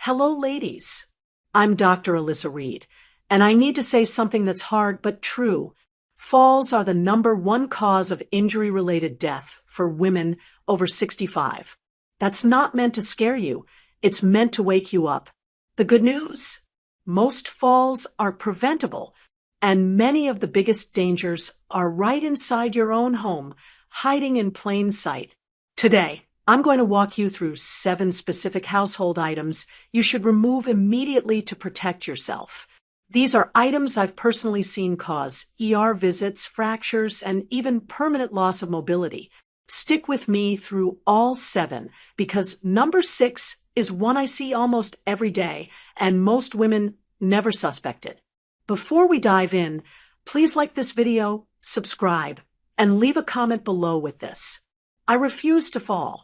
Hello, ladies. I'm Dr. Alyssa Reed, and I need to say something that's hard but true. Falls are the #1 cause of injury-related death for women over 65. That's not meant to scare you. It's meant to wake you up. The good news? Most falls are preventable, and many of the biggest dangers are right inside your own home, hiding in plain sight. Today, I'm going to walk you through 7 specific household items you should remove immediately to protect yourself. These are items I've personally seen cause ER visits, fractures, and even permanent loss of mobility. Stick with me through all 7 because number 6 is one I see almost every day, and most women never suspect it. Before we dive in, please like this video, subscribe, and leave a comment below with this. I refuse to fall.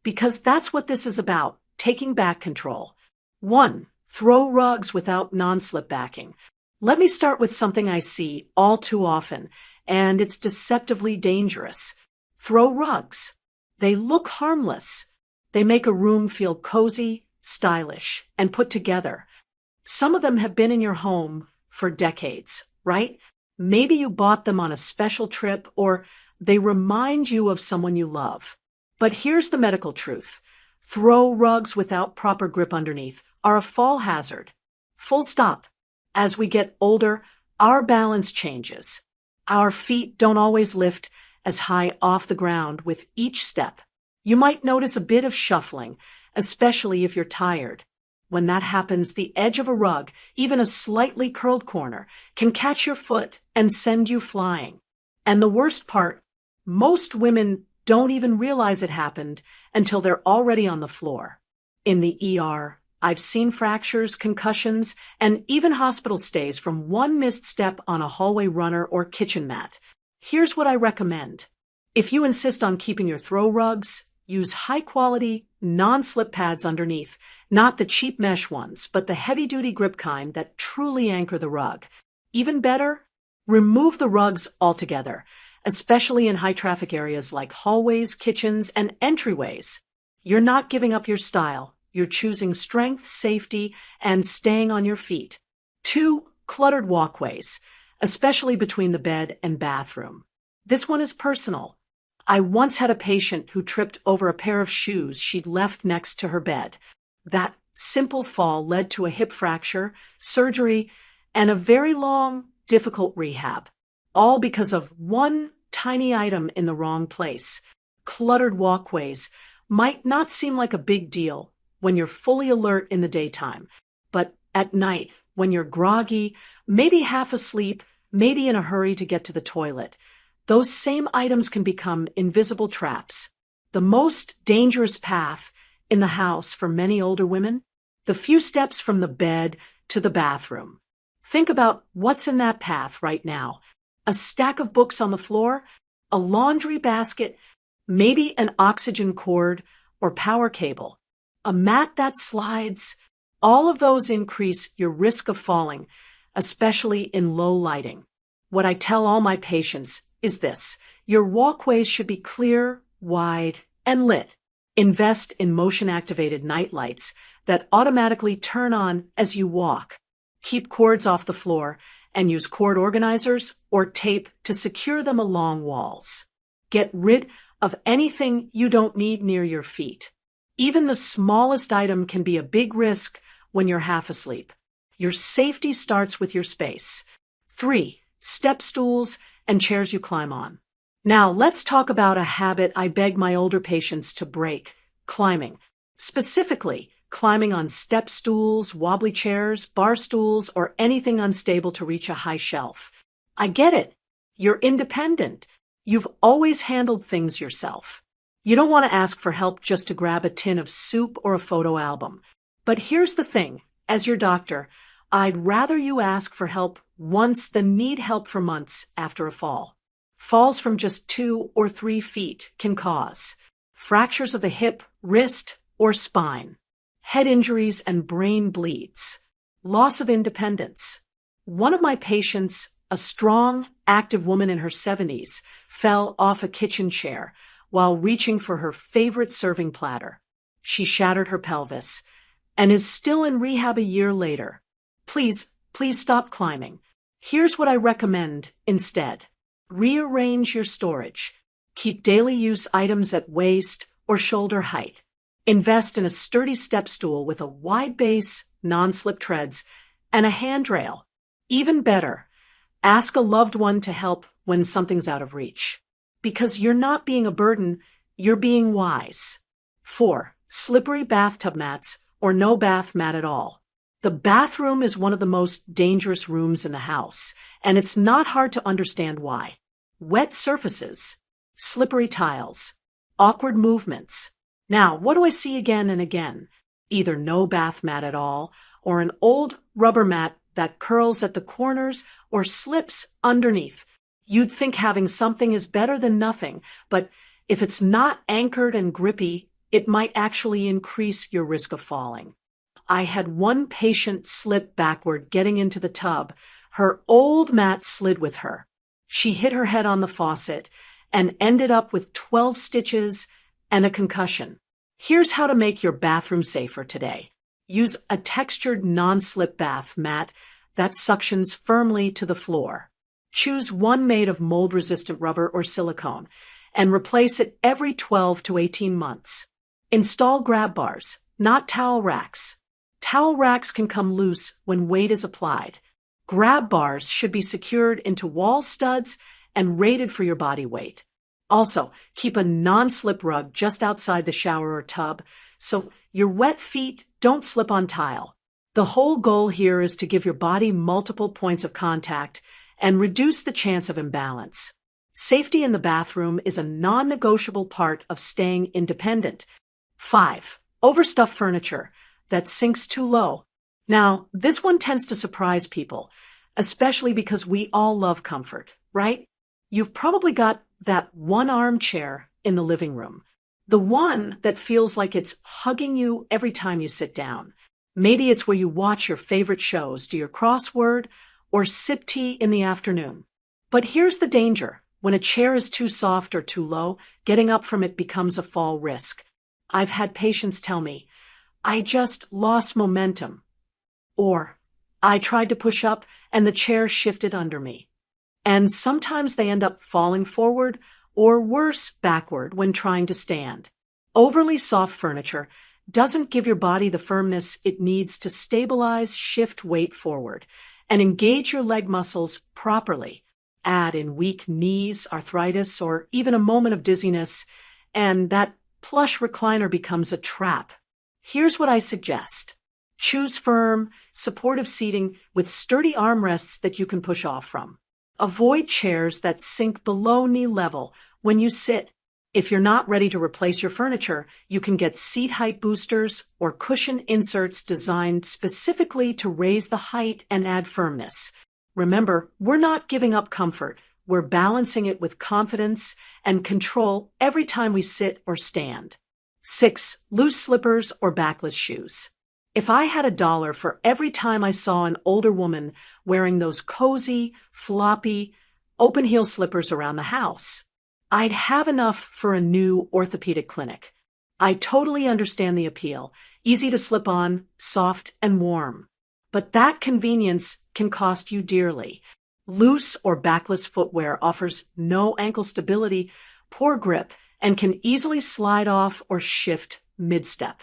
Because that's what this is about, taking back control. 1. Throw rugs without non-slip backing. Let me start with something I see all too often, and it's deceptively dangerous. Throw rugs. They look harmless. They make a room feel cozy, stylish, and put together. Some of them have been in your home for decades, right? Maybe you bought them on a special trip, or they remind you of someone you love. But here's the medical truth. Throw rugs without proper grip underneath are a fall hazard. Full stop. As we get older, our balance changes. Our feet don't always lift as high off the ground with each step. You might notice a bit of shuffling, especially if you're tired. When that happens, the edge of a rug, even a slightly curled corner, can catch your foot and send you flying. And the worst part, most women don't even realize it happened until they're already on the floor. In the ER, I've seen fractures, concussions, and even hospital stays from one missed step on a hallway runner or kitchen mat. Here's what I recommend. If you insist on keeping your throw rugs, use high-quality, non-slip pads underneath, not the cheap mesh ones, but the heavy-duty grip kind that truly anchor the rug. Even better, remove the rugs altogether, especially in high-traffic areas like hallways, kitchens, and entryways. You're not giving up your style. You're choosing strength, safety, and staying on your feet. 2. Cluttered walkways, especially between the bed and bathroom. This one is personal. I once had a patient who tripped over a pair of shoes she'd left next to her bed. That simple fall led to a hip fracture, surgery, and a very long, difficult rehab. All because of one tiny item in the wrong place. Cluttered walkways might not seem like a big deal when you're fully alert in the daytime, but at night, when you're groggy, maybe half asleep, maybe in a hurry to get to the toilet, those same items can become invisible traps. The most dangerous path in the house for many older women, the few steps from the bed to the bathroom. Think about what's in that path right now. A stack of books on the floor, a laundry basket, maybe an oxygen cord or power cable, a mat that slides. All of those increase your risk of falling, especially in low lighting. What I tell all my patients is this: your walkways should be clear, wide, and lit. Invest in motion-activated night lights that automatically turn on as you walk. Keep cords off the floor and use cord organizers or tape to secure them along walls. Get rid of anything you don't need near your feet. Even the smallest item can be a big risk when you're half asleep. Your safety starts with your space. 3. Step stools and chairs you climb on. Now let's talk about a habit I beg my older patients to break: climbing. Specifically, climbing on step stools, wobbly chairs, bar stools, or anything unstable to reach a high shelf. I get it. You're independent. You've always handled things yourself. You don't want to ask for help just to grab a tin of soup or a photo album. But here's the thing. As your doctor, I'd rather you ask for help once than need help for months after a fall. Falls from just 2 or 3 feet can cause fractures of the hip, wrist, or spine, head injuries and brain bleeds, loss of independence. One of my patients, a strong, active woman in her 70s, fell off a kitchen chair while reaching for her favorite serving platter. She shattered her pelvis, and is still in rehab a year later. Please stop climbing. Here's what I recommend instead. Rearrange your storage. Keep daily use items at waist or shoulder height. Invest in a sturdy step stool with a wide base, non-slip treads, and a handrail. Even better, ask a loved one to help when something's out of reach. Because you're not being a burden, you're being wise. 4. Slippery bathtub mats or no bath mat at all. The bathroom is one of the most dangerous rooms in the house, and it's not hard to understand why. Wet surfaces, slippery tiles, awkward movements. Now, what do I see again and again? Either no bath mat at all, or an old rubber mat that curls at the corners or slips underneath. You'd think having something is better than nothing, but if it's not anchored and grippy, it might actually increase your risk of falling. I had one patient slip backward getting into the tub. Her old mat slid with her. She hit her head on the faucet and ended up with 12 stitches and a concussion. Here's how to make your bathroom safer today. Use a textured non-slip bath mat that suctions firmly to the floor. Choose one made of mold-resistant rubber or silicone and replace it every 12 to 18 months. Install grab bars, not towel racks. Towel racks can come loose when weight is applied. Grab bars should be secured into wall studs and rated for your body weight. Also, keep a non-slip rug just outside the shower or tub so your wet feet don't slip on tile. The whole goal here is to give your body multiple points of contact and reduce the chance of imbalance. Safety in the bathroom is a non-negotiable part of staying independent. 5. Overstuffed furniture that sinks too low. Now, this one tends to surprise people, especially because we all love comfort, right? You've probably got that one armchair in the living room, the one that feels like it's hugging you every time you sit down. Maybe it's where you watch your favorite shows, do your crossword, or sip tea in the afternoon. But here's the danger. When a chair is too soft or too low, getting up from it becomes a fall risk. I've had patients tell me, I just lost momentum. Or, I tried to push up and the chair shifted under me. And sometimes they end up falling forward or worse, backward when trying to stand. Overly soft furniture doesn't give your body the firmness it needs to stabilize, shift weight forward, and engage your leg muscles properly. Add in weak knees, arthritis, or even a moment of dizziness, and that plush recliner becomes a trap. Here's what I suggest. Choose firm, supportive seating with sturdy armrests that you can push off from. Avoid chairs that sink below knee level when you sit. If you're not ready to replace your furniture, you can get seat height boosters or cushion inserts designed specifically to raise the height and add firmness. Remember, we're not giving up comfort. We're balancing it with confidence and control every time we sit or stand. 6. Loose slippers or backless shoes. If I had $1 for every time I saw an older woman wearing those cozy, floppy, open-heel slippers around the house, I'd have enough for a new orthopedic clinic. I totally understand the appeal. Easy to slip on, soft and warm. But that convenience can cost you dearly. Loose or backless footwear offers no ankle stability, poor grip, and can easily slide off or shift mid-step.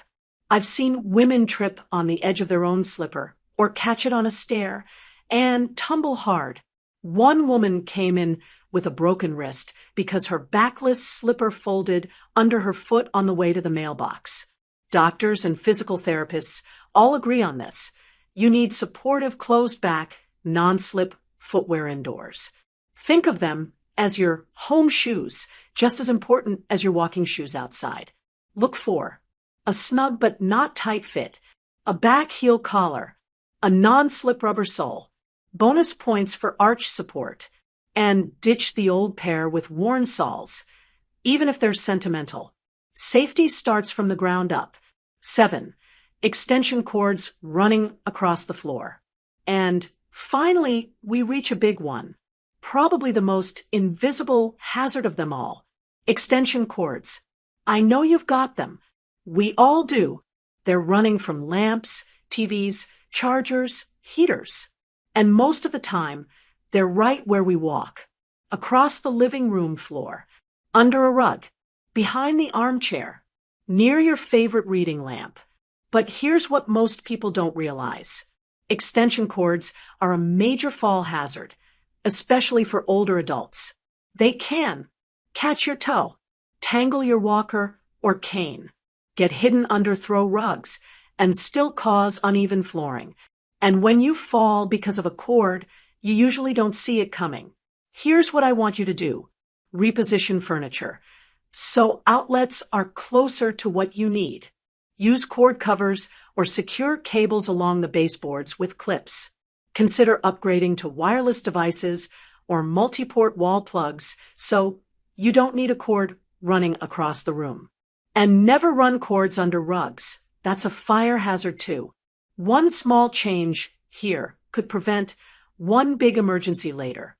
I've seen women trip on the edge of their own slipper or catch it on a stair and tumble hard. One woman came in with a broken wrist because her backless slipper folded under her foot on the way to the mailbox. Doctors and physical therapists all agree on this. You need supportive closed back, non-slip footwear indoors. Think of them as your home shoes, just as important as your walking shoes outside. Look for a snug but not tight fit, a back heel collar, a non-slip rubber sole, bonus points for arch support, and ditch the old pair with worn soles, even if they're sentimental. Safety starts from the ground up. 7. Extension cords running across the floor. And finally, we reach a big one, probably the most invisible hazard of them all. Extension cords. I know you've got them. We all do. They're running from lamps, TVs, chargers, heaters. And most of the time, they're right where we walk. Across the living room floor, under a rug, behind the armchair, near your favorite reading lamp. But here's what most people don't realize. Extension cords are a major fall hazard, especially for older adults. They can catch your toe, tangle your walker or cane, get hidden under throw rugs, and still cause uneven flooring. And when you fall because of a cord, you usually don't see it coming. Here's what I want you to do. Reposition furniture so outlets are closer to what you need. Use cord covers or secure cables along the baseboards with clips. Consider upgrading to wireless devices or multi-port wall plugs so you don't need a cord running across the room. And never run cords under rugs. That's a fire hazard too. One small change here could prevent one big emergency later.